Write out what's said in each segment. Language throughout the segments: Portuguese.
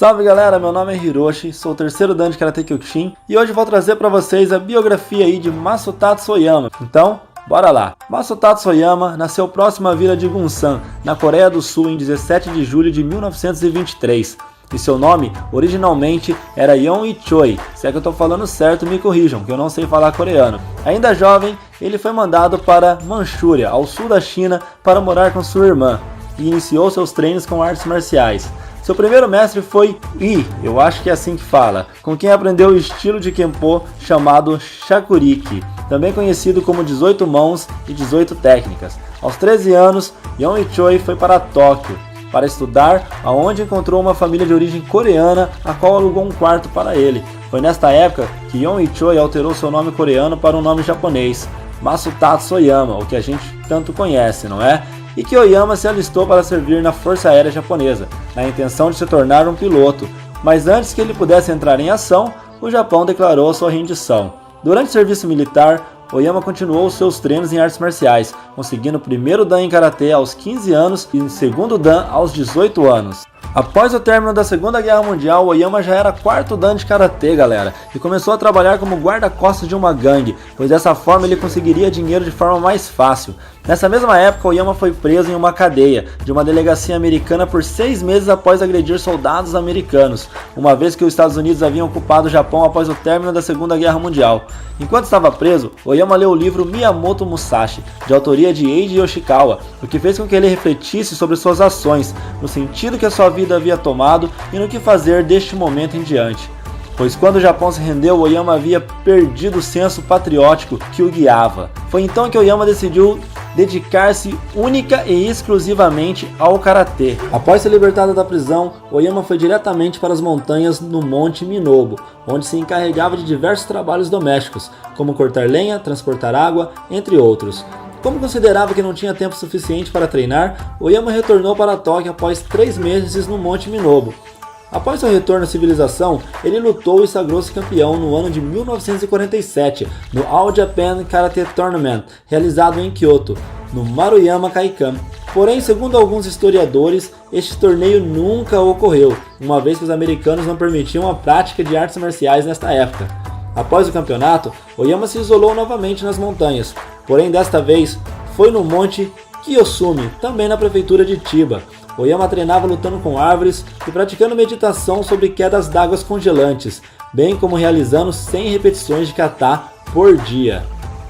Salve galera, meu nome é Hiroshi, sou o terceiro Dan de Karate Kyokushin e hoje vou trazer para vocês a biografia aí de Masutatsu Oyama. Então, bora lá! Masutatsu Oyama nasceu próximo à vila de Gunsan, na Coreia do Sul, em 17 de julho de 1923. E seu nome, originalmente, era Yeon Choi. Se é que eu estou falando certo, me corrijam, que eu não sei falar coreano. Ainda jovem, ele foi mandado para Manchúria, ao sul da China, para morar com sua irmã, e iniciou seus treinos com artes marciais. Seu primeiro mestre foi Ii, eu acho que é assim que fala, com quem aprendeu o estilo de Kenpo chamado Shakuriki, também conhecido como 18 mãos e 18 técnicas. Aos 13 anos, Yeon Choi foi para Tóquio para estudar, aonde encontrou uma família de origem coreana, a qual alugou um quarto para ele. Foi nesta época que Yeon Choi alterou seu nome coreano para um nome japonês, Masutatsu Oyama, o que a gente tanto conhece, não é? E que Oyama se alistou para servir na Força Aérea Japonesa, na intenção de se tornar um piloto, mas antes que ele pudesse entrar em ação, o Japão declarou sua rendição. Durante o serviço militar, Oyama continuou seus treinos em artes marciais, conseguindo o primeiro Dan em Karatê aos 15 anos e o segundo Dan aos 18 anos. Após o término da Segunda Guerra Mundial, Oyama já era quarto Dan de Karatê, galera, e começou a trabalhar como guarda-costas de uma gangue, pois dessa forma ele conseguiria dinheiro de forma mais fácil. Nessa mesma época, Oyama foi preso em uma cadeia de uma delegacia americana por 6 meses após agredir soldados americanos, uma vez que os Estados Unidos haviam ocupado o Japão após o término da Segunda Guerra Mundial. Enquanto estava preso, Oyama leu o livro Miyamoto Musashi, de autoria de Eiji Yoshikawa, o que fez com que ele refletisse sobre suas ações, no sentido que a sua vida havia tomado e no que fazer deste momento em diante. Pois quando o Japão se rendeu, Oyama havia perdido o senso patriótico que o guiava. Foi então que Oyama decidiu dedicar-se única e exclusivamente ao Karatê. Após ser libertado da prisão, Oyama foi diretamente para as montanhas no Monte Minobu, onde se encarregava de diversos trabalhos domésticos, como cortar lenha, transportar água, entre outros. Como considerava que não tinha tempo suficiente para treinar, Oyama retornou para Tóquio após 3 meses no Monte Minobu. Após seu retorno à civilização, ele lutou e sagrou-se campeão no ano de 1947 no All Japan Karate Tournament, realizado em Kyoto, no Maruyama Kaikan. Porém, segundo alguns historiadores, este torneio nunca ocorreu, uma vez que os americanos não permitiam a prática de artes marciais nesta época. Após o campeonato, Oyama se isolou novamente nas montanhas, porém desta vez foi no Monte Kiyosumi, também na prefeitura de Chiba. Oyama treinava lutando com árvores e praticando meditação sobre quedas d'águas congelantes, bem como realizando 100 repetições de kata por dia.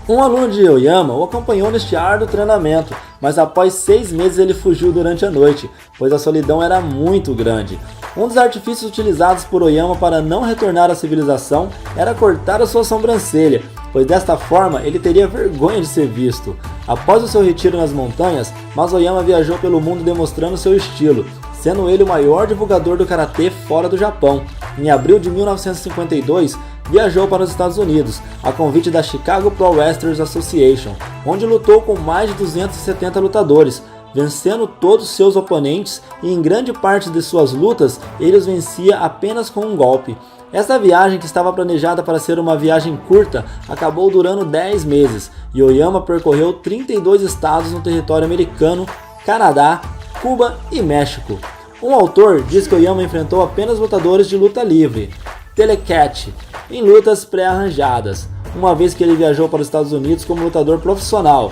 Um aluno de Oyama o acompanhou neste árduo treinamento, mas após 6 meses ele fugiu durante a noite, pois a solidão era muito grande. Um dos artifícios utilizados por Oyama para não retornar à civilização era cortar a sua sobrancelha, pois desta forma ele teria vergonha de ser visto. Após o seu retiro nas montanhas, Oyama viajou pelo mundo demonstrando seu estilo, sendo ele o maior divulgador do Karatê fora do Japão. Em abril de 1952, viajou para os Estados Unidos, a convite da Chicago Pro Wrestlers Association, onde lutou com mais de 270 lutadores, vencendo todos seus oponentes e em grande parte de suas lutas ele os vencia apenas com um golpe. Esta viagem, que estava planejada para ser uma viagem curta, acabou durando 10 meses e Oyama percorreu 32 estados no território americano, Canadá, Cuba e México. Um autor diz que Oyama enfrentou apenas lutadores de luta livre, telecat, em lutas pré-arranjadas, uma vez que ele viajou para os Estados Unidos como lutador profissional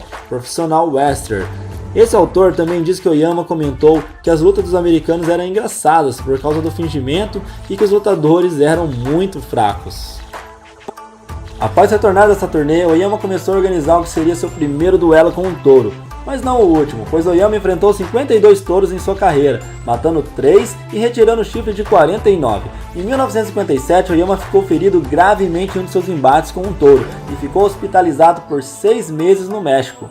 wrestler. Esse autor também diz que Oyama comentou que as lutas dos americanos eram engraçadas por causa do fingimento e que os lutadores eram muito fracos. Após retornar dessa turnê, Oyama começou a organizar o que seria seu primeiro duelo com um touro, mas não o último, pois Oyama enfrentou 52 touros em sua carreira, matando 3 e retirando o chifre de 49. Em 1957, Oyama ficou ferido gravemente em um de seus embates com um touro e ficou hospitalizado por 6 meses no México.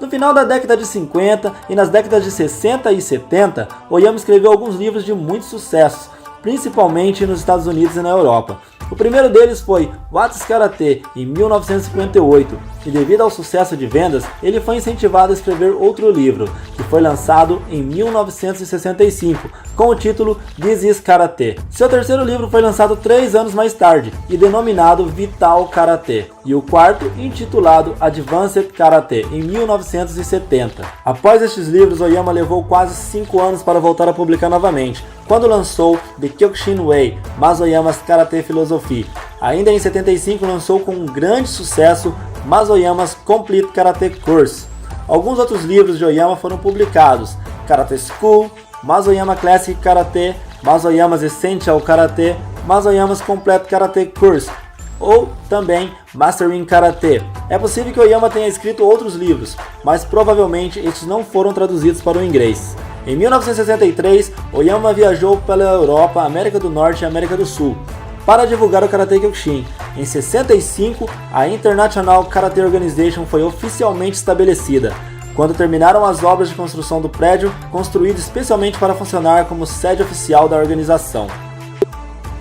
No final da década de 50 e nas décadas de 60 e 70, Oyama escreveu alguns livros de muito sucesso, principalmente nos Estados Unidos e na Europa. O primeiro deles foi What's Karate, em 1958, e devido ao sucesso de vendas, ele foi incentivado a escrever outro livro, que foi lançado em 1965, com o título This is Karate. Seu terceiro livro foi lançado 3 anos mais tarde e denominado Vital Karate, e o quarto intitulado Advanced Karate, em 1970. Após estes livros, Oyama levou quase 5 anos para voltar a publicar novamente, quando lançou The Kyokushin Way, Masoyama's Karate Philosophy. Ainda em 75 lançou com um grande sucesso Masoyama's Complete Karate Course. Alguns outros livros de Oyama foram publicados: Karate School, Masoyama Classic Karate, Masoyama's Essential Karate, Masoyama's Complete Karate Course, ou também Mastering Karate. É possível que Oyama tenha escrito outros livros, mas provavelmente estes não foram traduzidos para o inglês. Em 1963, Oyama viajou pela Europa, América do Norte e América do Sul para divulgar o Karate Kyokushin. Em 65, a International Karate Organization foi oficialmente estabelecida, quando terminaram as obras de construção do prédio, construído especialmente para funcionar como sede oficial da organização.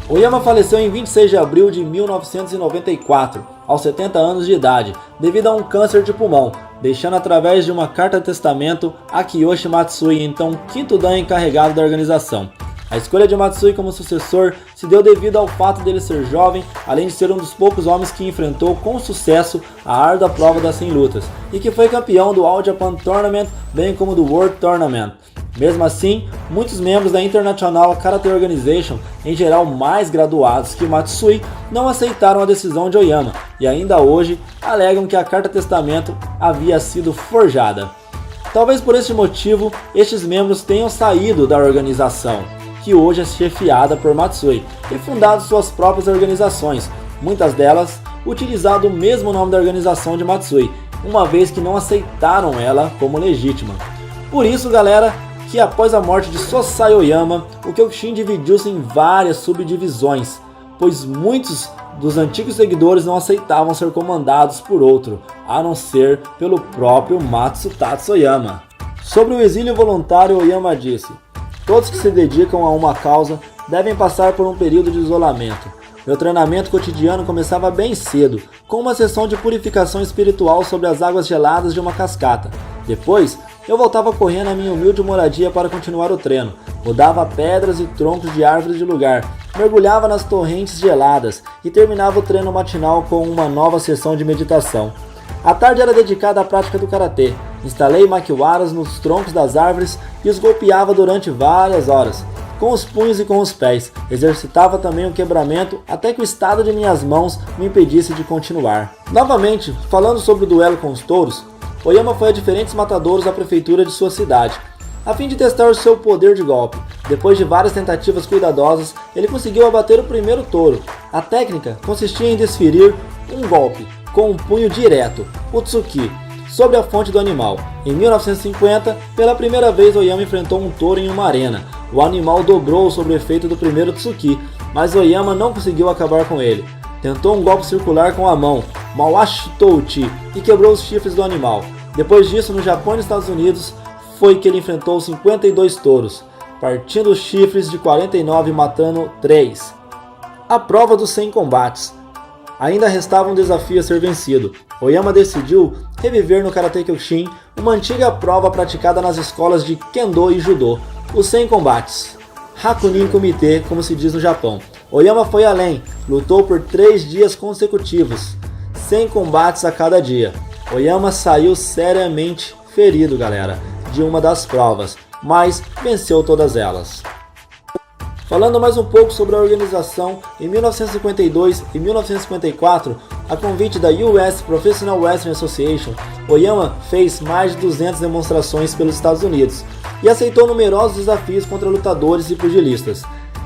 Oyama faleceu em 26 de abril de 1994, aos 70 anos de idade, devido a um câncer de pulmão, deixando através de uma carta-testamento a Kiyoshi Matsui, então quinto dan encarregado da organização. A escolha de Matsui como sucessor se deu devido ao fato dele ser jovem, além de ser um dos poucos homens que enfrentou com sucesso a árdua prova das 100 lutas, e que foi campeão do All Japan Tournament, bem como do World Tournament. Mesmo assim, muitos membros da International Karate Organization, em geral mais graduados que Matsui, não aceitaram a decisão de Oyama e ainda hoje alegam que a carta-testamento havia sido forjada. Talvez por este motivo, estes membros tenham saído da organização, que hoje é chefiada por Matsui, e fundado suas próprias organizações, muitas delas utilizando o mesmo nome da organização de Matsui, uma vez que não aceitaram ela como legítima. Por isso, galera, que após a morte de Sosai Oyama, o Kyokushin dividiu-se em várias subdivisões, pois muitos dos antigos seguidores não aceitavam ser comandados por outro, a não ser pelo próprio Matsutatsu Oyama. Sobre o exílio voluntário, Oyama disse: "Todos que se dedicam a uma causa devem passar por um período de isolamento. Meu treinamento cotidiano começava bem cedo, com uma sessão de purificação espiritual sobre as águas geladas de uma cascata. Depois, eu voltava correndo à minha humilde moradia para continuar o treino. Mudava pedras e troncos de árvores de lugar, mergulhava nas torrentes geladas e terminava o treino matinal com uma nova sessão de meditação. A tarde era dedicada à prática do karatê. Instalei makiwaras nos troncos das árvores e os golpeava durante várias horas, com os punhos e com os pés. Exercitava também o quebramento até que o estado de minhas mãos me impedisse de continuar." Novamente, falando sobre o duelo com os touros, Oyama foi a diferentes matadouros da prefeitura de sua cidade, a fim de testar o seu poder de golpe. Depois de várias tentativas cuidadosas, ele conseguiu abater o primeiro touro. A técnica consistia em desferir um golpe com um punho direto, o tsuki, sobre a fonte do animal. Em 1950, pela primeira vez Oyama enfrentou um touro em uma arena. O animal dobrou sob o efeito do primeiro tsuki, mas Oyama não conseguiu acabar com ele. Tentou um golpe circular com a mão, Mawashi Touchi, e quebrou os chifres do animal. Depois disso, no Japão e nos Estados Unidos, foi que ele enfrentou 52 touros, partindo os chifres de 49 e matando 3. A prova dos 100 combates. Ainda restava um desafio a ser vencido. Oyama decidiu reviver no Karate Kyokushin uma antiga prova praticada nas escolas de Kendo e Judô, os 100 combates. Hakunin Kumite, como se diz no Japão. Oyama foi além, lutou por 3 dias consecutivos, 100 combates a cada dia. Oyama saiu seriamente ferido, galera, de uma das provas, mas venceu todas elas. Falando mais um pouco sobre a organização, em 1952 e 1954, a convite da US Professional Wrestling Association, Oyama fez mais de 200 demonstrações pelos Estados Unidos e aceitou numerosos desafios contra lutadores e pugilistas.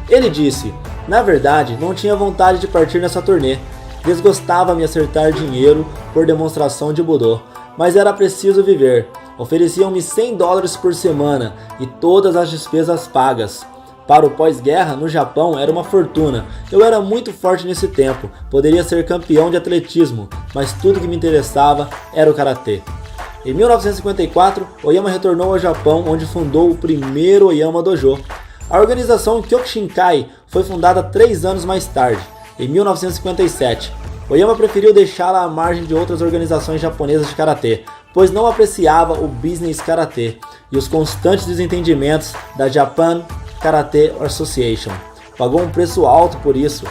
Ele disse: "Na verdade, não tinha vontade de partir nessa turnê. Desgostava-me acertar dinheiro por demonstração de Budô, mas era preciso viver. Ofereciam-me $100 por semana e todas as despesas pagas. Para o pós-guerra, no Japão, era uma fortuna. Eu era muito forte nesse tempo, poderia ser campeão de atletismo, mas tudo que me interessava era o karatê." Em 1954, Oyama retornou ao Japão, onde fundou o primeiro Oyama Dojo. A organização Kyokushinkai foi fundada 3 anos mais tarde, em 1957. Oyama preferiu deixá-la à margem de outras organizações japonesas de karatê, pois não apreciava o business karatê e os constantes desentendimentos da Japan Karate Association. Pagou um preço alto por isso.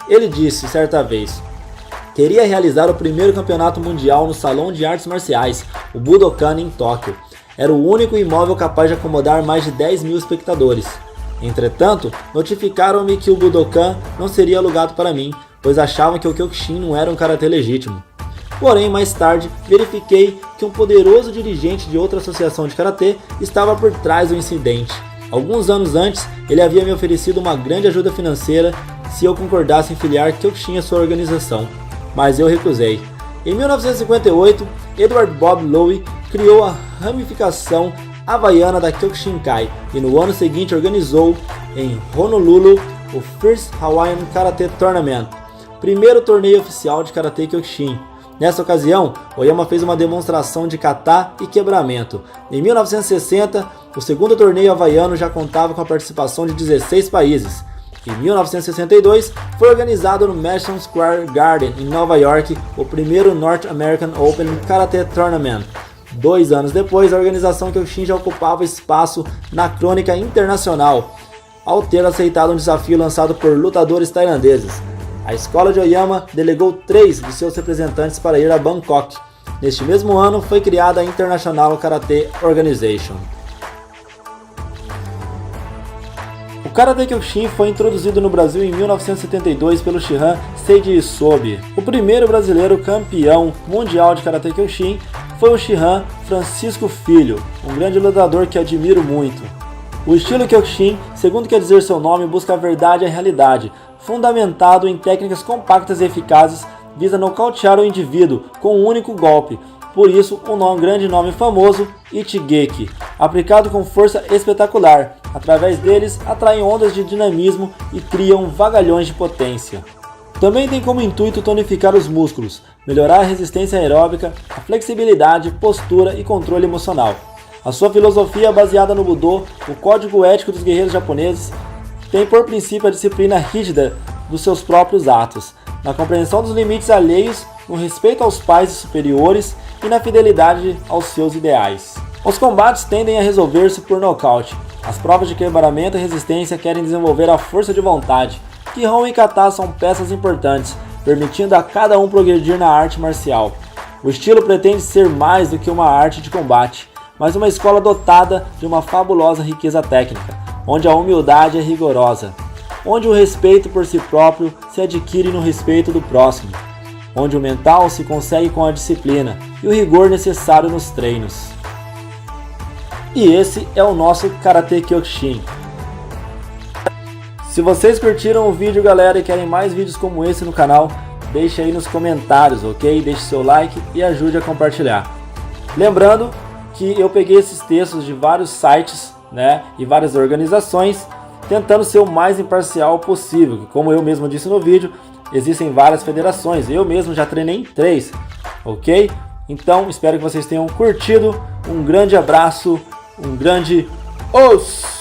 Ele disse certa vez: queria realizar o primeiro campeonato mundial no Salão de Artes Marciais, o Budokan, em Tóquio. Era o único imóvel capaz de acomodar mais de 10 mil espectadores. Entretanto, notificaram-me que o Budokan não seria alugado para mim, pois achavam que o Kyokushin não era um karatê legítimo. Porém, mais tarde, verifiquei que um poderoso dirigente de outra associação de karatê estava por trás do incidente. Alguns anos antes, ele havia me oferecido uma grande ajuda financeira se eu concordasse em filiar Kyokushin à sua organização, mas eu recusei. Em 1958, Edward Bob Lowe criou a ramificação havaiana da Kyokushinkai e no ano seguinte organizou em Honolulu o First Hawaiian Karate Tournament, primeiro torneio oficial de Karate Kyokushin. Nessa ocasião, Oyama fez uma demonstração de kata e quebramento. Em 1960, o segundo torneio havaiano já contava com a participação de 16 países. Em 1962, foi organizado no Madison Square Garden, em Nova York, o primeiro North American Open Karate Tournament. 2 anos depois, a organização Kyokushin já ocupava espaço na crônica internacional, ao ter aceitado um desafio lançado por lutadores tailandeses. A escola de Oyama delegou 3 de seus representantes para ir a Bangkok. Neste mesmo ano, foi criada a International Karate Organization. O Karate Kyokushin foi introduzido no Brasil em 1972 pelo Shihan Seiji Isobe. O primeiro brasileiro campeão mundial de Karate Kyokushin foi o Shihan Francisco Filho, um grande lutador que admiro muito. O estilo Kyokushin, segundo quer dizer seu nome, busca a verdade e a realidade, fundamentado em técnicas compactas e eficazes, visa nocautear o indivíduo com um único golpe. Por isso, grande nome famoso, Ichigeki, aplicado com força espetacular. Através deles, atraem ondas de dinamismo e criam vagalhões de potência. Também tem como intuito tonificar os músculos, melhorar a resistência aeróbica, a flexibilidade, postura e controle emocional. A sua filosofia, baseada no Budô, o código ético dos guerreiros japoneses, tem por princípio a disciplina rígida dos seus próprios atos, na compreensão dos limites alheios, no respeito aos pais e superiores e na fidelidade aos seus ideais. Os combates tendem a resolver-se por nocaute. As provas de quebramento e resistência querem desenvolver a força de vontade. Kihon e kata são peças importantes, permitindo a cada um progredir na arte marcial. O estilo pretende ser mais do que uma arte de combate, mas uma escola dotada de uma fabulosa riqueza técnica, onde a humildade é rigorosa, onde o respeito por si próprio se adquire no respeito do próximo, onde o mental se consegue com a disciplina e o rigor necessário nos treinos. E esse é o nosso Karate Kyokushin. Se vocês curtiram o vídeo, galera, e querem mais vídeos como esse no canal, deixe aí nos comentários, ok? Deixe seu like e ajude a compartilhar. Lembrando que eu peguei esses textos de vários sites, né, e várias organizações, tentando ser o mais imparcial possível. Como eu mesmo disse no vídeo, existem várias federações, eu mesmo já treinei em 3, ok? Então, espero que vocês tenham curtido, um grande abraço, um grande os!